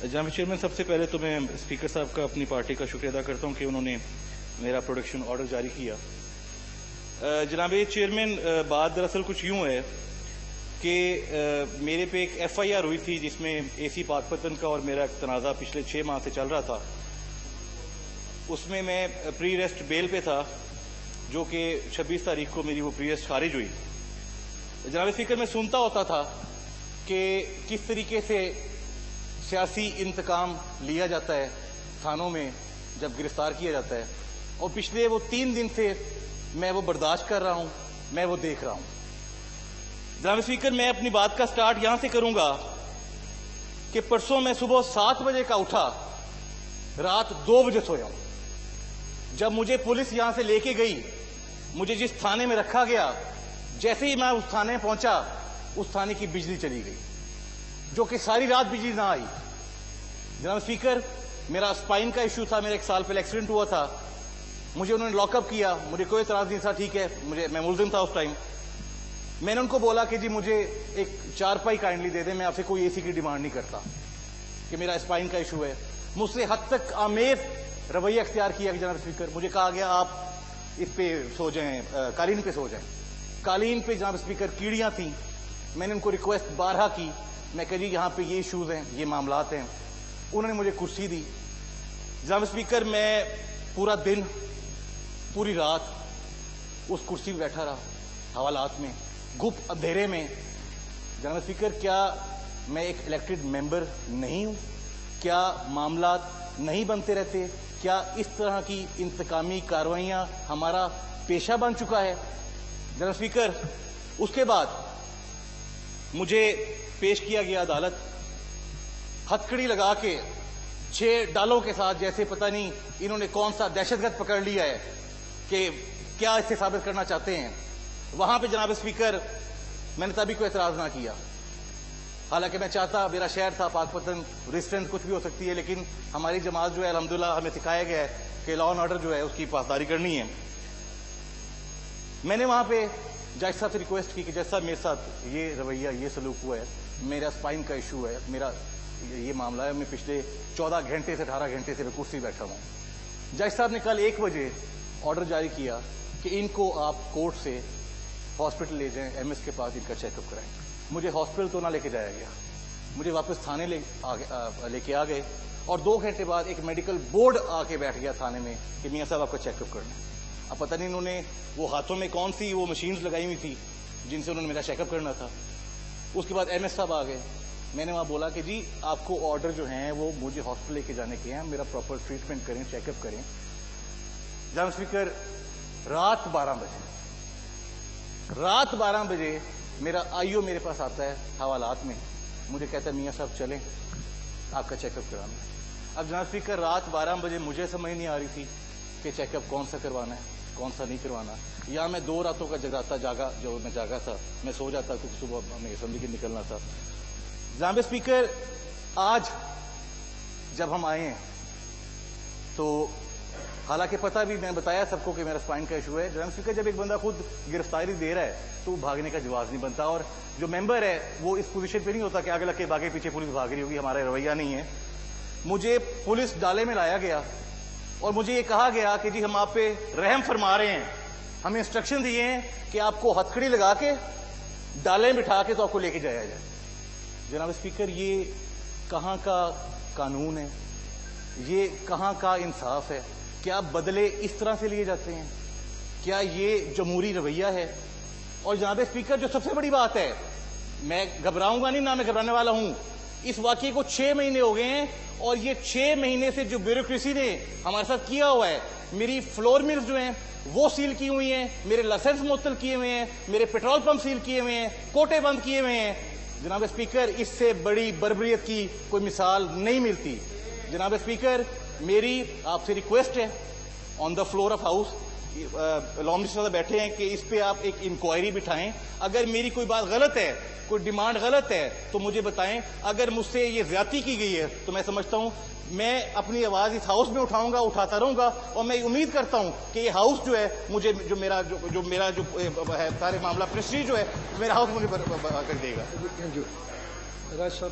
جناب چیئرمین، سب سے پہلے تو میں اسپیکر صاحب کا اپنی پارٹی کا شکریہ ادا کرتا ہوں کہ انہوں نے میرا پروڈکشن آرڈر جاری کیا۔ جناب چیئرمین، بات دراصل کچھ یوں ہے کہ میرے پہ ایک ایف آئی آر ہوئی تھی جس میں اے سی پاک پتن کا اور میرا ایک تنازع پچھلے 6 ماہ سے چل رہا تھا۔ اس میں پری ریسٹ بیل پہ تھا، جو کہ 26 تاریخ کو میری وہ پری ریسٹ خارج ہوئی۔ جناب اسپیکر، میں سنتا ہوتا تھا کہ کس طریقے سے سیاسی انتقام لیا جاتا ہے تھانوں میں جب گرفتار کیا جاتا ہے، اور پچھلے وہ 3 دن سے میں وہ برداشت کر رہا ہوں، میں وہ دیکھ رہا ہوں۔ جناب اسپیکر، میں اپنی بات کا سٹارٹ یہاں سے کروں گا کہ پرسوں میں صبح 7 بجے کا اٹھا، رات 2 بجے سویا ہوں۔ جب مجھے پولیس یہاں سے لے کے گئی، مجھے جس تھانے میں رکھا گیا، جیسے ہی میں اس تھانے میں پہنچا، اس تھانے کی بجلی چلی گئی، جو کہ ساری رات بجلی نہ آئی۔ جناب اسپیکر، میرا اسپائن کا ایشو تھا، میرا 1 سال پہلے ایکسیڈنٹ ہوا تھا، مجھے انہوں نے لاک اپ کیا، مجھے کوئی اعتراض نہیں تھا، ٹھیک ہے، میں ملزم تھا اس ٹائم۔ میں نے ان کو بولا کہ جی مجھے ایک 4 پائی کائنڈلی دے دیں، میں آپ سے کوئی اے سی کی ڈیمانڈ نہیں کرتا کہ میرا اسپائن کا ایشو ہے۔ مجھ سے حد تک آمیز رویہ اختیار کیا کہ جناب اسپیکر، مجھے کہا گیا آپ اس پہ سو جائیں، قالین پہ سو جائیں۔ قالین پہ جناب اسپیکر کیڑیاں تھیں۔ میں نے ان کو ریکویسٹ بارہا کی، میں کہا جی یہاں پہ یہ ایشوز ہیں، یہ معاملات ہیں۔ انہوں نے مجھے کرسی دی۔ جناب اسپیکر، میں پورا دن پوری رات اس کرسی پہ بیٹھا رہا، حوالات میں، گپ اندھیرے میں۔ جناب اسپیکر، کیا میں ایک الیکٹڈ ممبر نہیں ہوں؟ کیا معاملات نہیں بنتے رہتے؟ کیا اس طرح کی انتقامی کارروائیاں ہمارا پیشہ بن چکا ہے؟ جناب اسپیکر، اس کے بعد مجھے پیش کیا گیا عدالت، ہتھکڑی لگا کے 6 ڈالوں کے ساتھ، جیسے پتہ نہیں انہوں نے کون سا دہشت گرد پکڑ لیا ہے کہ کیا اس سے ثابت کرنا چاہتے ہیں۔ وہاں پہ جناب اسپیکر میں نے تبھی کوئی اعتراض نہ کیا، حالانکہ میں چاہتا، میرا شہر تھا پاک پتن، ریسٹرینٹ کچھ بھی ہو سکتی ہے، لیکن ہماری جماعت جو ہے الحمدللہ ہمیں سکھایا گیا ہے کہ لا اینڈ آرڈر جو ہے اس کی پاسداری کرنی ہے۔ میں نے وہاں پہ جج صاحب سے ریکویسٹ کی کہ جج صاحب، میرے ساتھ یہ رویہ، یہ سلوک ہوا ہے، میرا اسپائن کا ایشو ہے، میرا یہ معاملہ ہے، میں پچھلے 14 گھنٹے سے 18 گھنٹے سے میں کرسی بیٹھا ہوں۔ جج صاحب نے کل 1 بجے آرڈر جاری کیا کہ ان کو آپ کورٹ سے ہاسپٹل لے جائیں، ایم ایس کے پاس ان کا چیک اپ کرائیں۔ مجھے ہاسپٹل تو نہ لے کے جایا گیا، مجھے واپس تھانے لے کے آ گئے، اور 2 گھنٹے بعد ایک میڈیکل بورڈ آ کے بیٹھ گیا تھانے میں کہ میاں صاحب آپ کا چیک اپ کرنا ہے۔ اب پتہ نہیں انہوں نے وہ ہاتھوں میں کون سی وہ مشینز لگائی ہوئی تھی جن سے انہوں نے میرا چیک اپ کرنا تھا۔ اس کے بعد ایم ایس صاحب آ گئے۔ میں نے وہاں بولا کہ جی آپ کو آرڈر جو ہیں وہ مجھے ہاسپٹل لے کے جانے کے ہیں، میرا پراپر ٹریٹمنٹ کریں، چیک اپ کریں۔ جناب اسپیکر، رات 12 بجے میرا آئی او میرے پاس آتا ہے حوالات میں، مجھے کہتا ہے میاں صاحب چلیں آپ کا چیک اپ کرانا۔ اب جناب اسپیکر، رات 12 بجے مجھے سمجھ نہیں آ رہی تھی کہ چیک اپ کون سا کروانا ہے، کون سا نہیں کروانا۔ یا میں 2 راتوں کا جاگا تھا، میں سو جاتا کیونکہ صبح ہمیں اسمبلی کے نکلنا تھا۔ جناب اسپیکر، آج جب ہم آئے ہیں تو حالانکہ پتہ بھی میں نے بتایا سب کو کہ میرا اسپائن کا ایشو ہے۔ جناب اسپیکر، جب ایک بندہ خود گرفتاری دے رہا ہے تو بھاگنے کا جواز نہیں بنتا، اور جو ممبر ہے وہ اس پوزیشن پہ نہیں ہوتا کہ آگے لگ کے بھاگے، پیچھے پولیس بھاگ رہی ہوگی، ہمارا رویہ نہیں ہے۔ مجھے پولیس ڈالے میں لایا گیا اور مجھے یہ کہا گیا کہ جی ہم آپ پہ رحم فرما رہے ہیں، ہمیں انسٹرکشن دیے ہیں کہ آپ کو ہتھکڑی لگا کے ڈالے میں بٹھا کے تو آپ کو لے کے جایا جائے۔ جناب اسپیکر، یہ کہاں کا قانون ہے؟ یہ کہاں کا انصاف ہے؟ کیا بدلے اس طرح سے لیے جاتے ہیں؟ کیا یہ جمہوری رویہ ہے؟ اور جناب اسپیکر، جو سب سے بڑی بات ہے، میں گھبراؤں گا نہیں، نہ میں گھبرانے والا ہوں، اس واقعے کو 6 مہینے ہو گئے ہیں، اور یہ 6 مہینے سے جو بیوروکریسی نے ہمارے ساتھ کیا ہوا ہے، میری فلور ملز جو ہیں وہ سیل کی ہوئی ہیں، میرے لائسنس معطل کیے ہوئے ہیں، میرے پیٹرول پمپ سیل کیے ہوئے ہیں، کوٹے بند کیے ہوئے ہیں۔ جناب اسپیکر، اس سے بڑی بربریت کی کوئی مثال نہیں ملتی۔ جناب اسپیکر، میری آپ سے ریکویسٹ ہے on the floor of house, law minister بیٹھے ہیں کہ اس پہ آپ ایک انکوائری بٹھائیں۔ اگر میری کوئی بات غلط ہے، کوئی ڈیمانڈ غلط ہے تو مجھے بتائیں۔ اگر مجھ سے یہ زیادتی کی گئی ہے تو میں سمجھتا ہوں میں اپنی آواز اس ہاؤس میں اٹھاؤں گا، اٹھاتا رہوں گا، اور میں امید کرتا ہوں کہ یہ ہاؤس جو ہے مجھے جو میرا ہے سارے معاملہ پریسٹیج جو ہے میرا ہاؤس مجھے کر دے گا۔ تھینک یو راج صاحب۔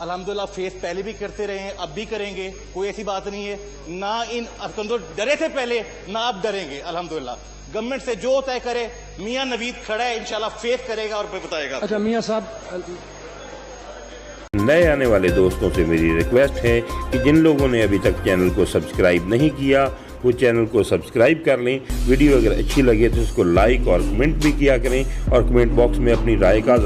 الحمدللہ فیس پہلے بھی کرتے رہے ہیں، اب بھی کریں گے، کوئی ایسی بات نہیں ہے. نہ ان افکنڈوں ڈرے تھے پہلے، نہ اب ڈریں گے. الحمدللہ گورنمنٹ سے جو طے کرے میاں نوید کھڑا ہے، انشاءاللہ فیس کرے گا اور پھر بتائے گا. اچھا میاں صاحب، نئے آنے والے دوستوں سے میری ریکویسٹ ہے کہ جن لوگوں نے ابھی تک چینل کو سبسکرائب نہیں کیا وہ چینل کو سبسکرائب کر لیں. ویڈیو اگر اچھی لگے تو اس کو لائک اور کمنٹ بھی کیا کریں، اور کمنٹ باکس میں اپنی رائے کا